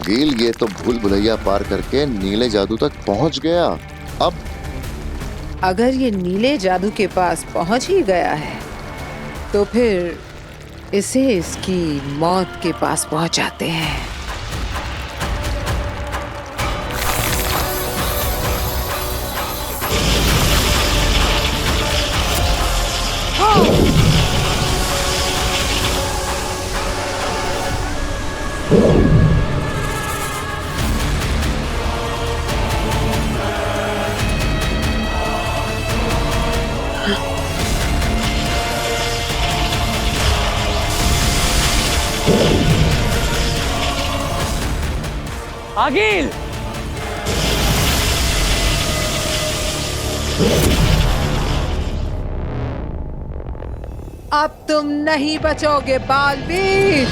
गिल, ये तो भूल भुलैया पार करके नीले जादू तक पहुंच गया। अब अगर ये नीले जादू के पास पहुंच ही गया है तो फिर इसे इसकी मौत के पास पहुंचाते हैं। आगिल! अब तुम नहीं बचोगे बालवीर।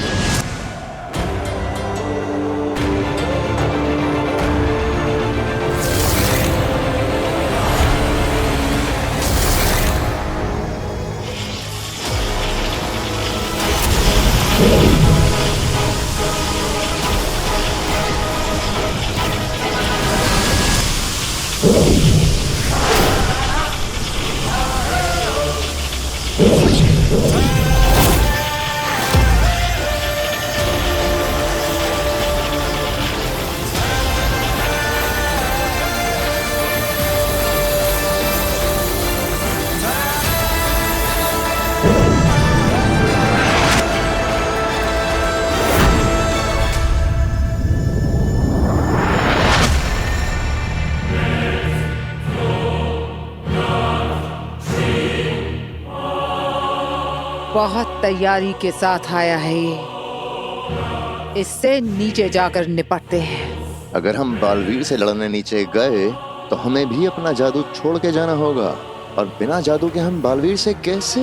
बहुत तैयारी के साथ आया है ये। इससे नीचे जाकर निपटते हैं। अगर हम बालवीर से लड़ने नीचे गए तो हमें भी अपना जादू छोड़ के जाना होगा, और बिना जादू के हम बालवीर से कैसे?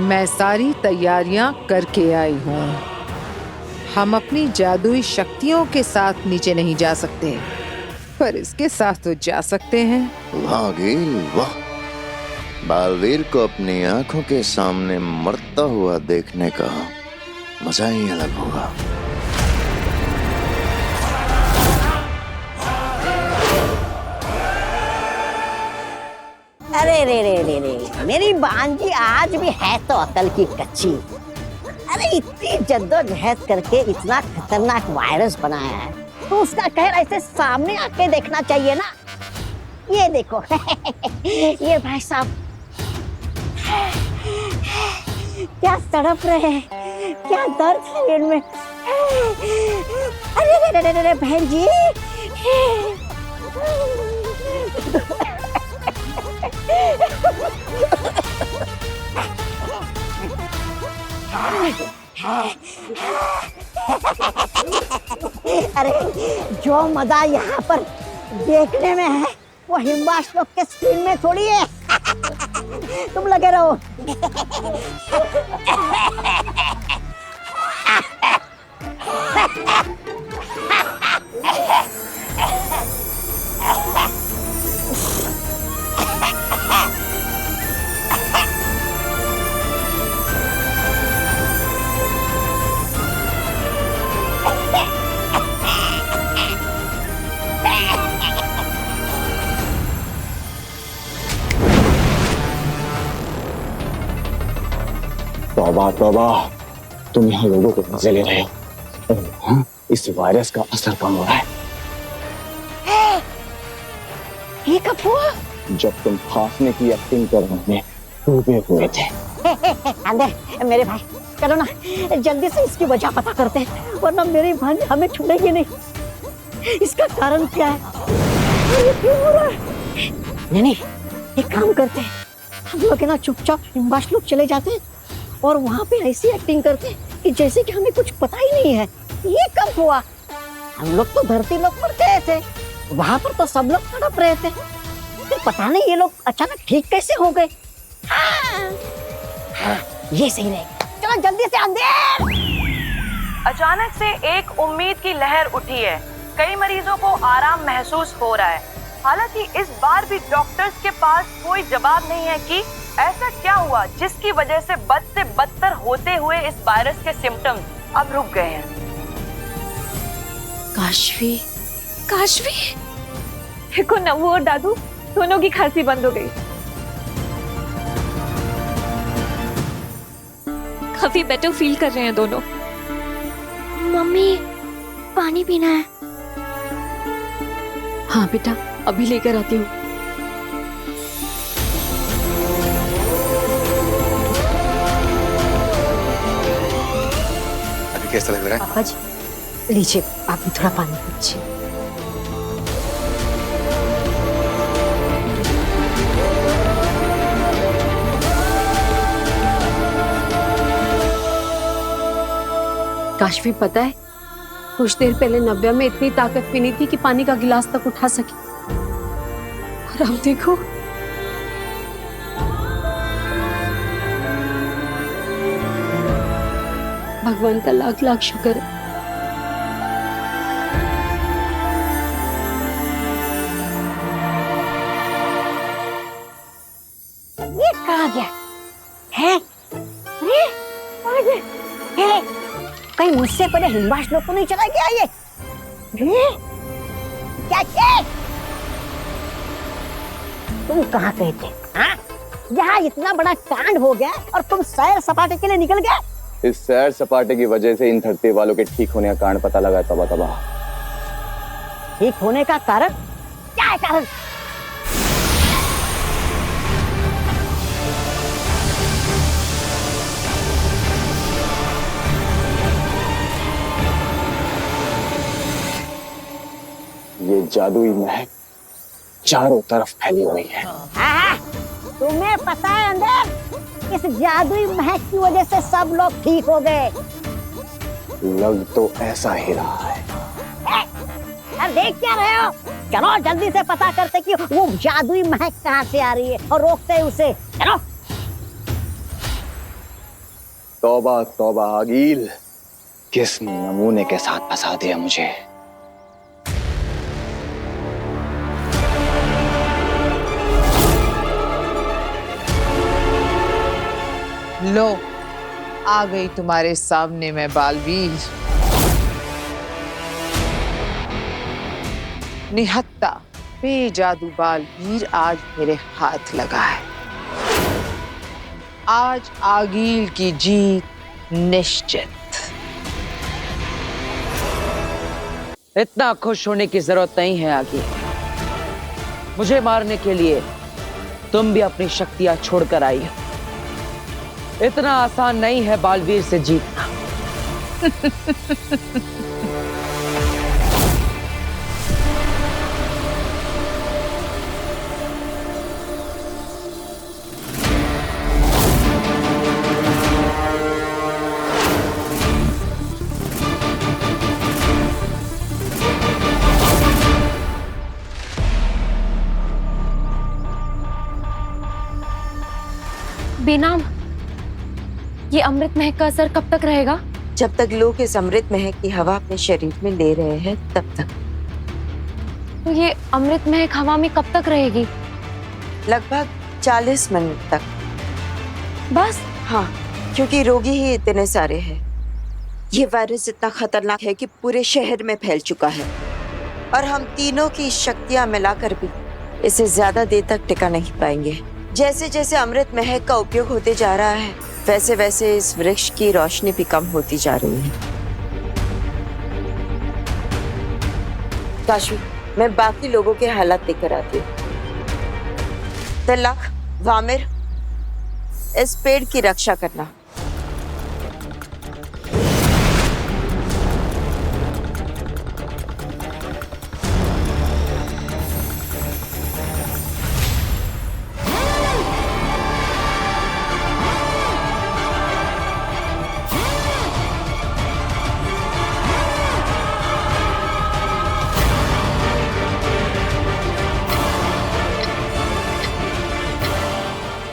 मैं सारी तैयारियां करके आई हूँ। हम अपनी जादुई शक्तियों के साथ नीचे नहीं जा सकते, पर इसके साथ तो जा सकते हैं। वाह गिल वाह, बालवीर को अपनी आंखों के सामने मरता हुआ देखने का मजा ही अलग होगा। अरे रे रे रे रे, मेरी भांजी आज भी है तो अकल की कच्ची। अरे इतनी जद्दोजहद करके इतना खतरनाक वायरस बनाया है तो उसका कहर ऐसे सामने आके देखना चाहिए ना। ये देखो ये भाई साहब क्या तड़प रहे हैं, क्या दर्द है इनमें। अरे रे रे रे रे बहन जी, अरे जो मजा यहाँ पर देखने में है वो हिमवाश लोग के स्क्रीन में थोड़ी है। तुम लगे रहो। तौबा तौबा, तुम यहाँ लोगों को मजे ले रहे हो। हाँ, इस वायरस का असर कम हो रहा है। ये कब हुआ? जब तुम खांसने की एक्टिंग कर रहे डूबे हुए थे। अंदर मेरे भाई, चलो ना जल्दी से इसकी वजह पता करते हैं, वरना मेरी भांज हमें छोड़ेगी नहीं। इसका कारण क्या है? ये क्यों हो रहा है? नहीं, एक काम करते हैं, हम लोग ना चुपचाप हिमवाश लोग चले जाते हैं और वहाँ पे ऐसी एक्टिंग करते हैं कि जैसे कि हमें कुछ पता ही नहीं है। ये कब हुआ? हम लोग तो धरती लोग पर गए थे, वहाँ पर तो सब लोग तड़प रहे थे, फिर पता नहीं ये लोग अचानक ठीक कैसे हो गए। हाँ, ये सही रहेगा। चलो जल्दी से अंदर। अचानक से एक उम्मीद की लहर उठी है। कई मरीजों को आराम महसूस हो रहा है। हालांकि इस बार भी डॉक्टर्स के पास कोई जवाब नहीं है कि ऐसा क्या हुआ जिसकी वजह से बद से बदतर होते हुए इस वायरस के सिम्टम्स अब रुक गए हैं? काशवी, काशवी, देखो नव्वू और दादू दोनों की खांसी बंद हो गई। काफी बेटर फील कर रहे हैं दोनों। मम्मी पानी पीना है। हाँ बेटा, अभी लेकर आती हूँ। अभी कैसा लग रहा है? पापा जी लीजिए, आप भी थोड़ा पानी पीजिए। काशवी, पता है कुछ देर पहले नव्या में इतनी ताकत भी नहीं थी कि पानी का गिलास तक उठा सके, और अब देखो भगवान का लाख लाख शुक्र है। ये कहाँ गया है? अरे कहाँ गया है? कहीं मुझसे पहले हिमवास लोग को नहीं चला गया ये? क्या तुम कहाँ गए थे? हाँ? यहाँ इतना बड़ा कांड हो गया और तुम सैर सपाटे के लिए निकल गए। इस सैर सपाटे की वजह से इन धरती वालों के ठीक होने का कारण पता लगा। तबाह तबाह ठीक होने का कारण क्या है? कारण ये जादुई महक चारों तरफ फैली हुई है। तुम्हें पता है अंदर, इस जादुई महक की वजह से सब लोग ठीक हो गए। लग तो ऐसा ही रहा है। अब देख क्या रहे हो? चलो जल्दी से पता करते कि वो जादुई महक कहाँ से आ रही है और रोकते हैं उसे। चलो। तौबा तौबा आगील, किस नमूने के साथ फंसा दिया मुझे। लो, आ गई तुम्हारे सामने मैं बालवीर। निहत्ता बेजादू बालवीर आज मेरे हाथ लगा है। आज आगील की जीत निश्चित। इतना खुश होने की जरूरत नहीं है आगे। मुझे मारने के लिए तुम भी अपनी शक्तियां छोड़कर आई हो। इतना आसान नहीं है बालवीर से जीतना। बेनाम, ये अमृत महक का असर कब तक रहेगा? जब तक लोग इस अमृत महक की हवा अपने शरीर में ले रहे हैं तब तक। तो ये अमृत महक हवा में कब तक रहेगी? लगभग 40 मिनट तक। बस? हाँ, क्योंकि रोगी ही इतने सारे हैं। ये वायरस इतना खतरनाक है कि पूरे शहर में फैल चुका है और हम तीनों की शक्तियां मिलाकर भी इसे ज्यादा देर तक टिका नहीं पाएंगे। जैसे जैसे अमृत महक का उपयोग होते जा रहा है वैसे वैसे इस वृक्ष की रोशनी भी कम होती जा रही है। काशवी, मैं बाकी लोगों के हालात लेकर आती हूँ। तिलक, वामिर, इस पेड़ की रक्षा करना।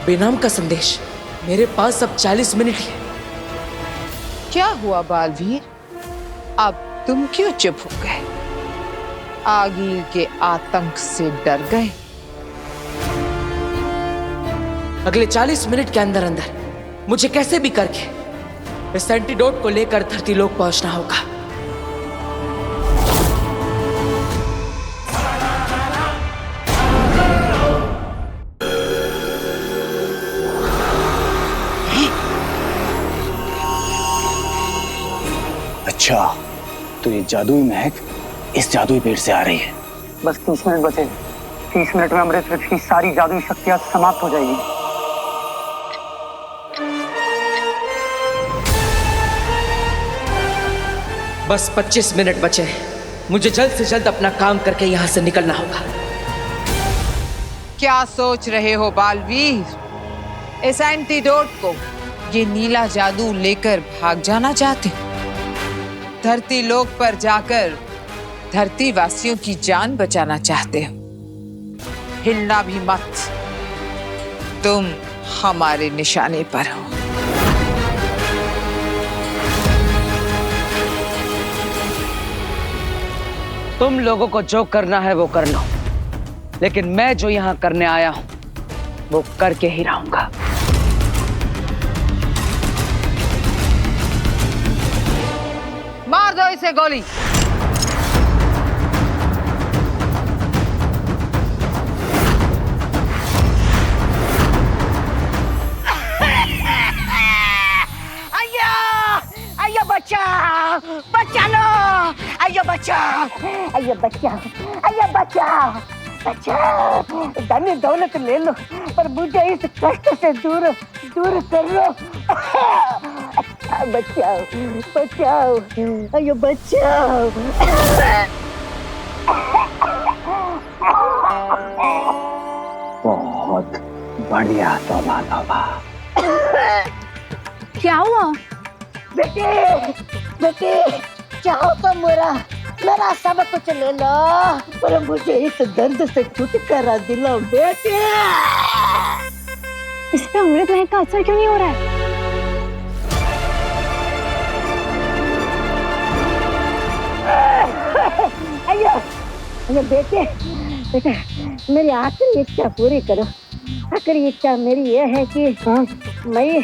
बेनाम का संदेश मेरे पास अब 40 मिनट है। क्या हुआ बालवीर? अब तुम क्यों चुप हो गए? आगील के आतंक से डर गए? अगले 40 मिनट के अंदर अंदर मुझे कैसे भी करके इस एंटीडोट को लेकर धरती लोक पहुंचना होगा। अच्छा, तो ये जादुई महक इस जादुई पेड़ से आ रही है। बस 30 मिनट बचे। 30 मिनट में अमृत वृक्ष की सारी जादुई शक्तियां समाप्त हो जाएगी। बस 25 मिनट बचे हैं। मुझे जल्द से जल्द अपना काम करके यहाँ से निकलना होगा। क्या सोच रहे हो बालवीर? इस एंटीडोट को, ये नीला जादू लेकर भाग जाना चाहते हो? धरती लोक पर जाकर धरती वासियों की जान बचाना चाहते हो? हिलना भी मत, तुम हमारे निशाने पर हो। तुम लोगों को जो करना है वो कर लो, लेकिन मैं जो यहाँ करने आया हूं वो करके ही रहूंगा। मार दो इसे गोली। अयो बच्चा, बच्चा लो, अयो बच्चा, अयो बच्चा, अयो बच्चा, बच्चा, धन दौलत ले लो पर मुझे इस कष्ट से दूर दूर कर लो। बचाओ, बचाओ, अयो बचाओ। बहुत बढ़िया, तौबा तौबा। क्या हुआ? बेटे, बेटे, चाहो तो मेरा सब कुछ ले लो पर मुझे इस दर्द से छुटकारा दिलाओ बेटे। इस पे अमृत महक का असर क्यों नहीं हो रहा है? अयो, अयो बेटे, बेटे, मेरी आखिरी इच्छा पूरी करो। आखिरी इच्छा मेरी ये है कि मैं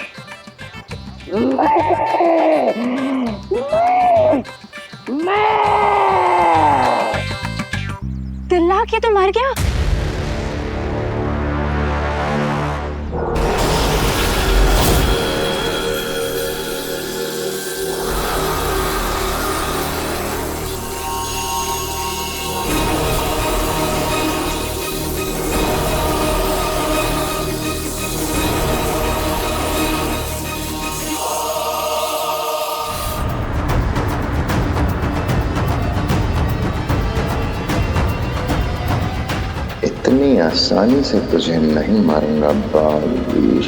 तिल्ला के तो मर गया। इतनी आसानी से तुझे नहीं मारूंगा बालवीर।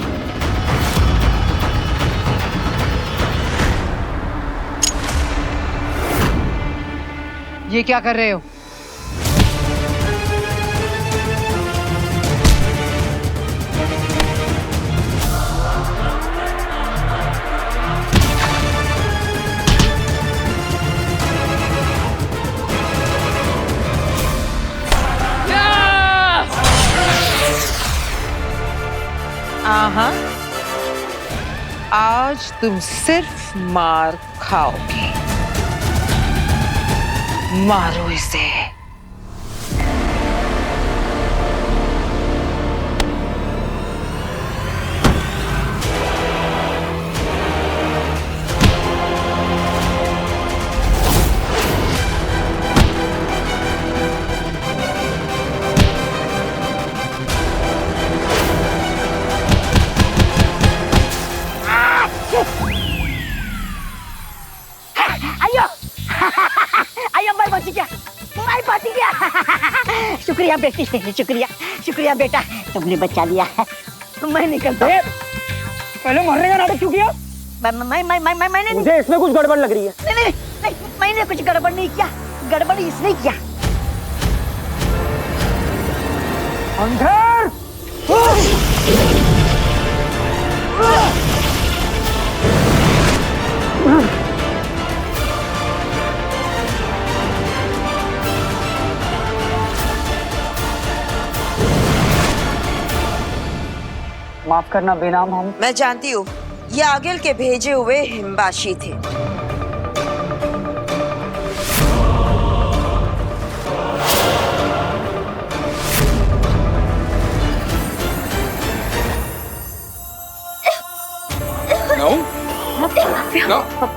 ये क्या कर रहे हो? आज तुम सिर्फ मार खाओगे। मारो इसे। शुक्रिया बेटी, शुक्रिया, शुक्रिया बेटा, तुमने बचा लिया है। मैं निकलता हूँ। पहले मरने का नाटक क्यों किया? मैंने मुझे इसमें कुछ गड़बड़ लग रही है। नहीं, मैंने कुछ गड़बड़ नहीं किया। गड़बड़ इसने किया। अंधर! माफ करना बेनाम हम। मैं जानती हूँ ये आगिल के भेजे हुए हिमबाशी थे।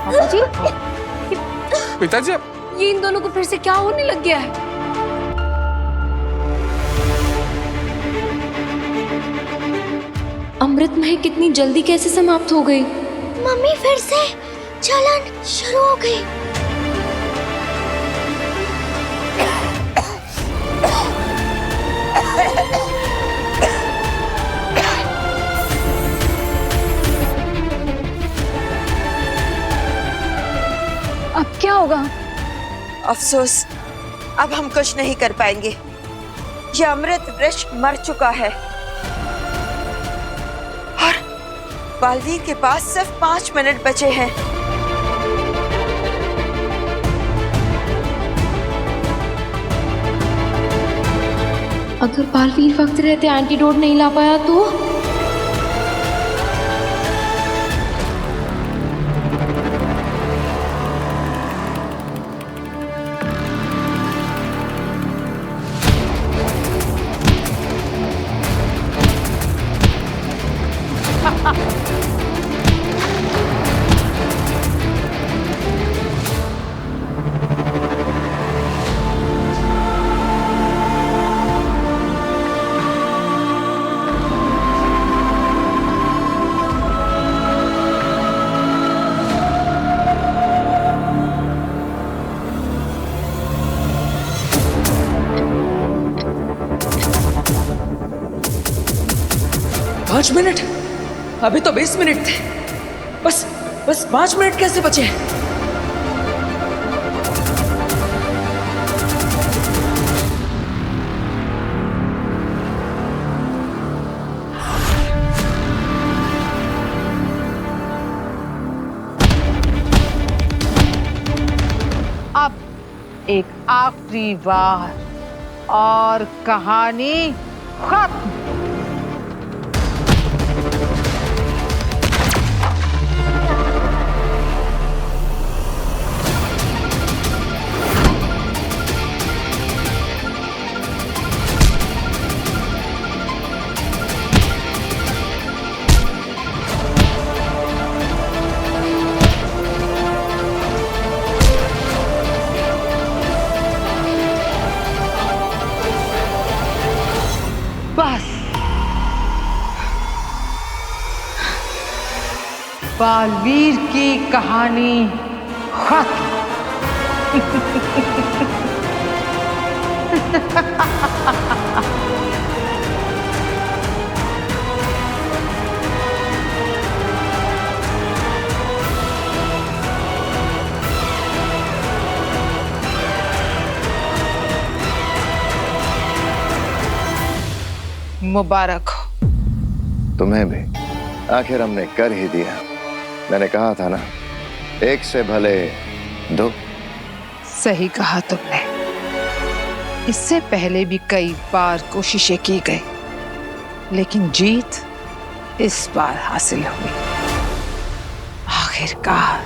पिताजी, पिताजी ये इन दोनों को फिर से क्या होने लग गया है? अमृत महक कितनी जल्दी कैसे समाप्त हो गई? मम्मी फिर से जलन शुरू हो गई। अब क्या होगा? अफसोस, अब हम कुछ नहीं कर पाएंगे। ये अमृत वृक्ष मर चुका है और बालवीर के पास सिर्फ 5 मिनट बचे हैं। अगर बालवीर वक्त रहते एंटीडोट नहीं ला पाया तो? पाँच मिनट? अभी तो 20 मिनट थे। बस 5 मिनट कैसे बचे हैं? अब एक आखिरी बार और कहानी खत्म। बस बालवीर की कहानी खत्म। मुबारक हो तुम्हें भी। आखिर हमने कर ही दिया। मैंने कहा था ना, एक से भले 2। सही कहा तुमने। इससे पहले भी कई बार कोशिशें की गई, लेकिन जीत इस बार हासिल हुई। आखिरकार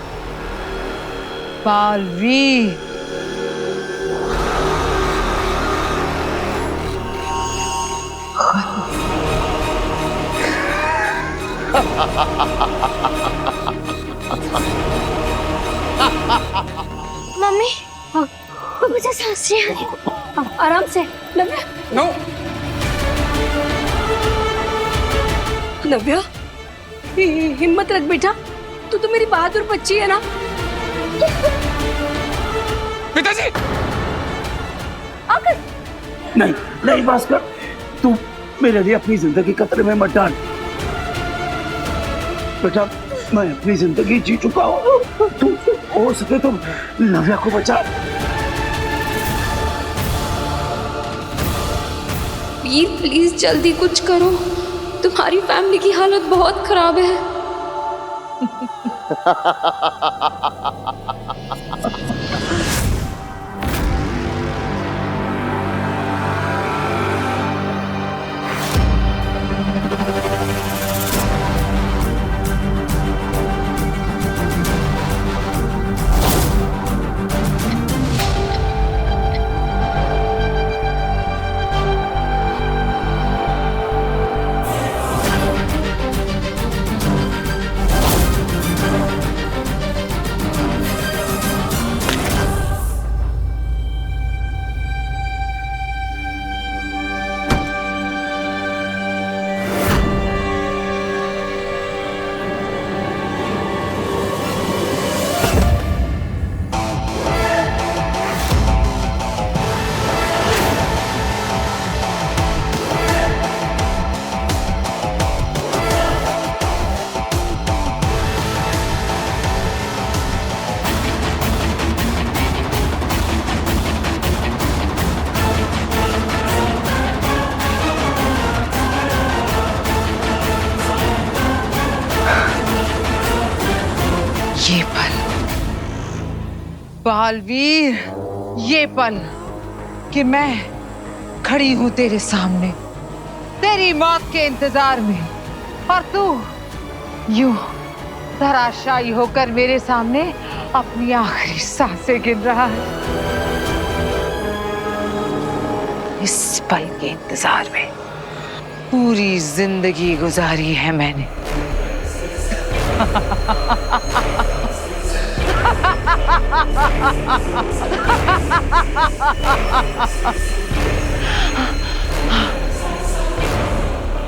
बालवीर मम्मी मुझे सांस नहीं आ रही। आराम से नव्या। नो नव्या, हिम्मत रख बेटा, तू तो मेरी बहादुर बच्ची है ना। पिताजी आकर नहीं भास्कर, तू मेरे लिए अपनी जिंदगी खतरे में मत डाल। बेटा, मैं अपनी जिंदगी जी चुका हूँ। तू हो सके तो नव्या को बचा। वीर प्लीज जल्दी कुछ करो, तुम्हारी फैमिली की हालत बहुत खराब है। बालवीर, ये पल कि मैं खड़ी हूं तेरे सामने तेरी मौत के इंतजार में, और तू यूं धराशायी होकर मेरे सामने अपनी आखिरी सांसें गिन रहा है। इस पल के इंतजार में पूरी जिंदगी गुजारी है मैंने।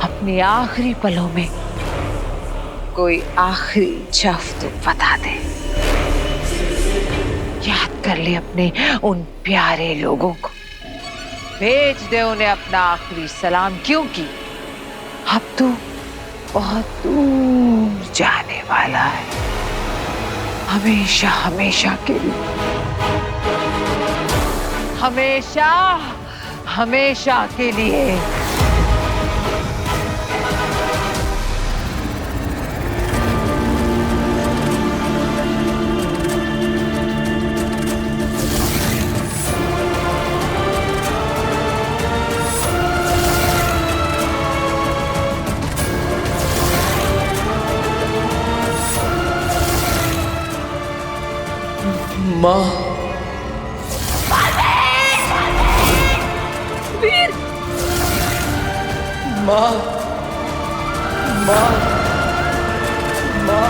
अपने आखिरी पलों में कोई आखिरी झफ तो बता दे। याद कर ले अपने उन प्यारे लोगों को, भेज दे उन्हें अपना आखिरी सलाम, क्योंकि अब तू बहुत दूर जाने वाला है, हमेशा हमेशा के लिए, हमेशा हमेशा के लिए। माँ, वीर! माँ, माँ, माँ,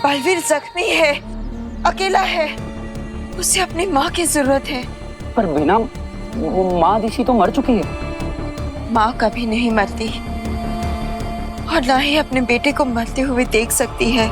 बालवीर जख्मी है, अकेला है, उसे अपनी माँ की जरूरत है। पर बिना वो माँ दिशी तो मर चुकी है। माँ कभी नहीं मरती और ना ही अपने बेटे को मरते हुए देख सकती है।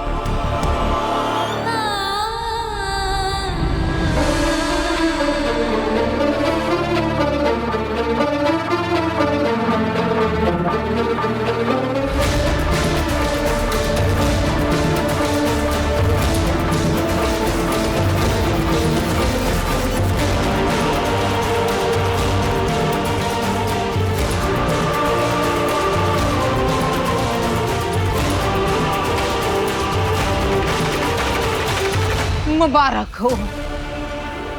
मुबारक हो,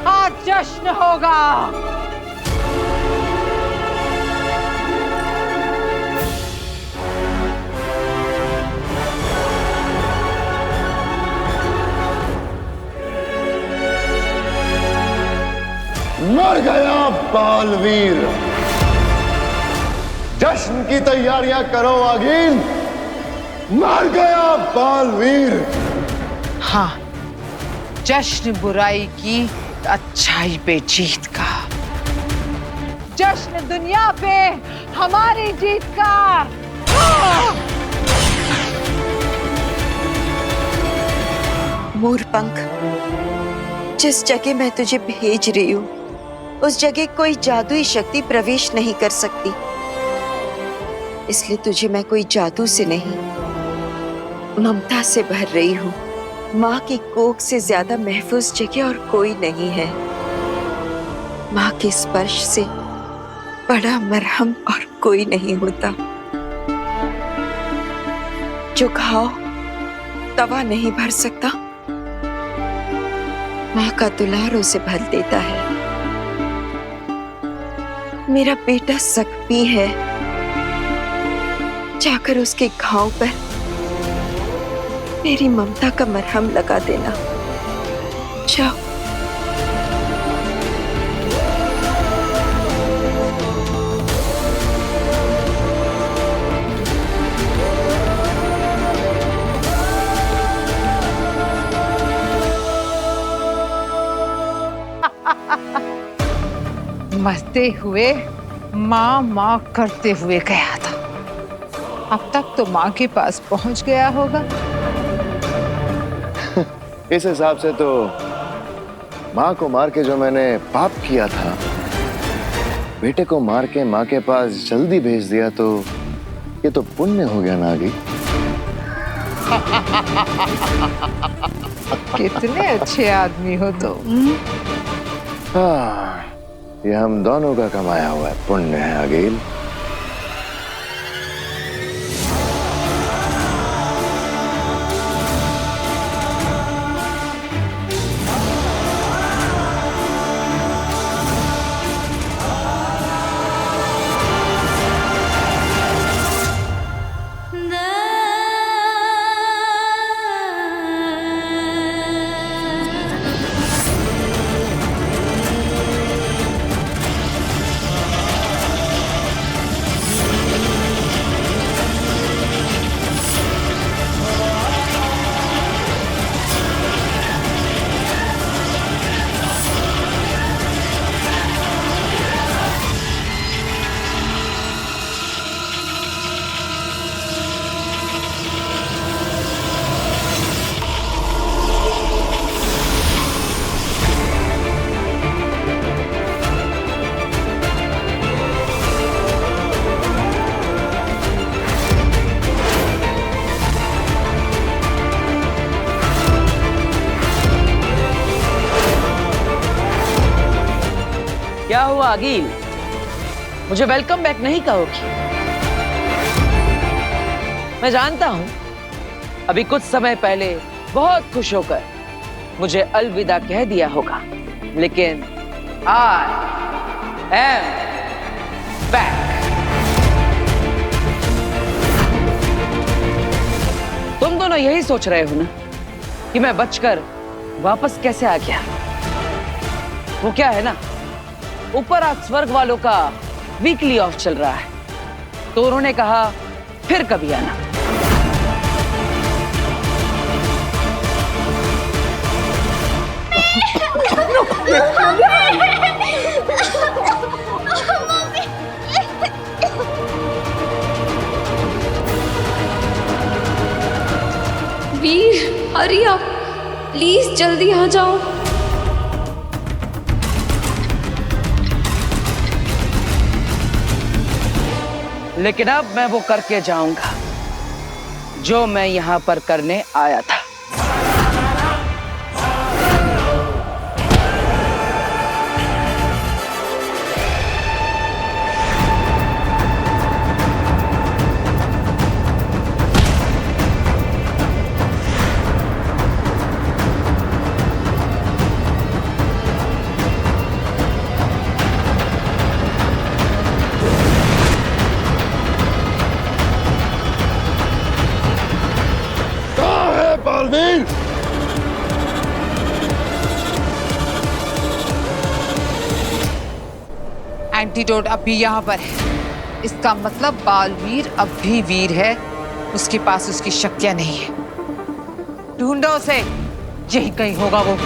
आज जश्न होगा। मर गया बालवीर। जश्न की तैयारियां करो आगीन, मर गया बालवीर। हाँ, जश्न बुराई की अच्छाई पे जीत का, जश्न दुनिया पे हमारी जीत का। मोरपंख, जिस जगह मैं तुझे भेज रही हूँ उस जगह कोई जादुई शक्ति प्रवेश नहीं कर सकती, इसलिए तुझे मैं कोई जादू से नहीं, ममता से भर रही हूँ। माँ की कोख से ज्यादा महफूज जगह और कोई नहीं है। माँ के स्पर्श से बड़ा मरहम और कोई नहीं होता। जो घाव तवा नहीं भर सकता, माँ का दुलार उसे भर देता है। मेरा बेटा जख्मी है, जाकर उसके घाव पर मेरी ममता का मरहम लगा देना। जाओ। मरते हुए माँ माँ करते हुए गया था, अब तक तो माँ के पास पहुंच गया होगा। इस हिसाब से तो माँ को मार के जो मैंने पाप किया था, बेटे को मार के माँ के पास जल्दी भेज दिया, तो ये तो पुण्य हो गया नागी। कितने अच्छे आदमी हो तुम। हाँ, ये हम दोनों का कमाया हुआ है पुण्य है अगेल। क्या हुआ अगील? मुझे वेलकम बैक नहीं कहोगी? मैं जानता हूं अभी कुछ समय पहले बहुत खुश होकर मुझे अलविदा कह दिया होगा, लेकिन आई एम बैक। तुम दोनों यही सोच रहे हो ना कि मैं बचकर वापस कैसे आ गया? वो क्या है ना, ऊपर आज स्वर्ग वालों का वीकली ऑफ चल रहा है, तो उन्होंने कहा फिर कभी आना। वीर, हरी आप, प्लीज जल्दी आ जाओ। लेकिन अब मैं वो करके जाऊंगा जो मैं यहां पर करने आया था। बालवीर, एंटीडोट अब भी यहाँ पर है। इसका मतलब बालवीर अब भी वीर है, उसके पास उसकी शक्तियां नहीं है। ढूंढो उसे, यही कहीं होगा वो।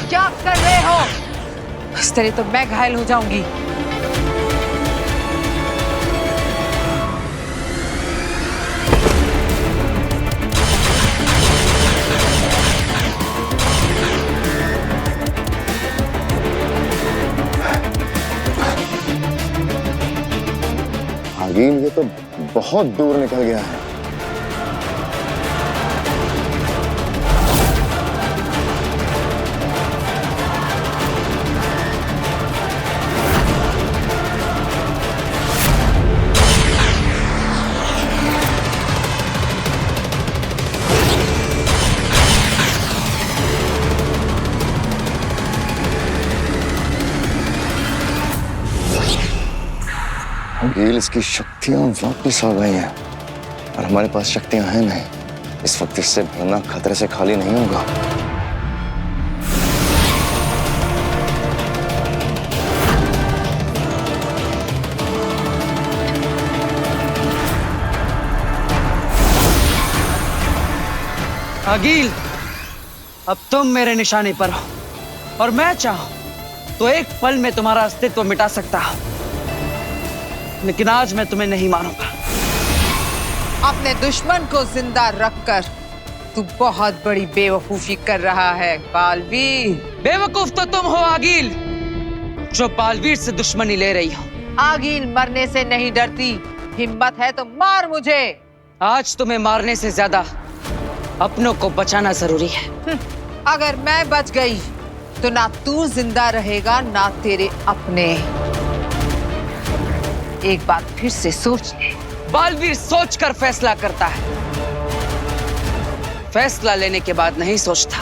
क्या कर रहे हो? इस तरह तो मैं घायल हो जाऊंगी। आगील, ये तो बहुत दूर निकल गया है। आगील, इसकी शक्तियां वापस आ गई हैं और हमारे पास शक्तियां हैं नहीं। इस वक्त इससे भिड़ना खतरे से खाली नहीं होगा। अगील, अब तुम मेरे निशाने पर हो और मैं चाहूं तो एक पल में तुम्हारा अस्तित्व मिटा सकता हूं, लेकिन आज मैं तुम्हें नहीं मारूंगा। अपने दुश्मन को जिंदा रखकर तू बहुत बड़ी बेवकूफी कर रहा है बालवीर। बेवकूफ तो तुम हो आगील, जो बालवीर से दुश्मनी ले रही हो। आगील मरने से नहीं डरती, हिम्मत है तो मार मुझे। आज तुम्हें मारने से ज्यादा अपनों को बचाना जरूरी है। अगर मैं बच गई तो ना तू जिंदा रहेगा ना तेरे अपने। एक बात फिर से सोच ले। बालवीर सोचकर फैसला करता है, फैसला लेने के बाद नहीं सोचता।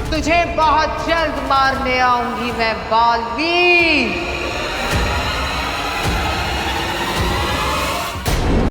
तुझे बहुत जल्द मारने आऊंगी मैं बालवीर।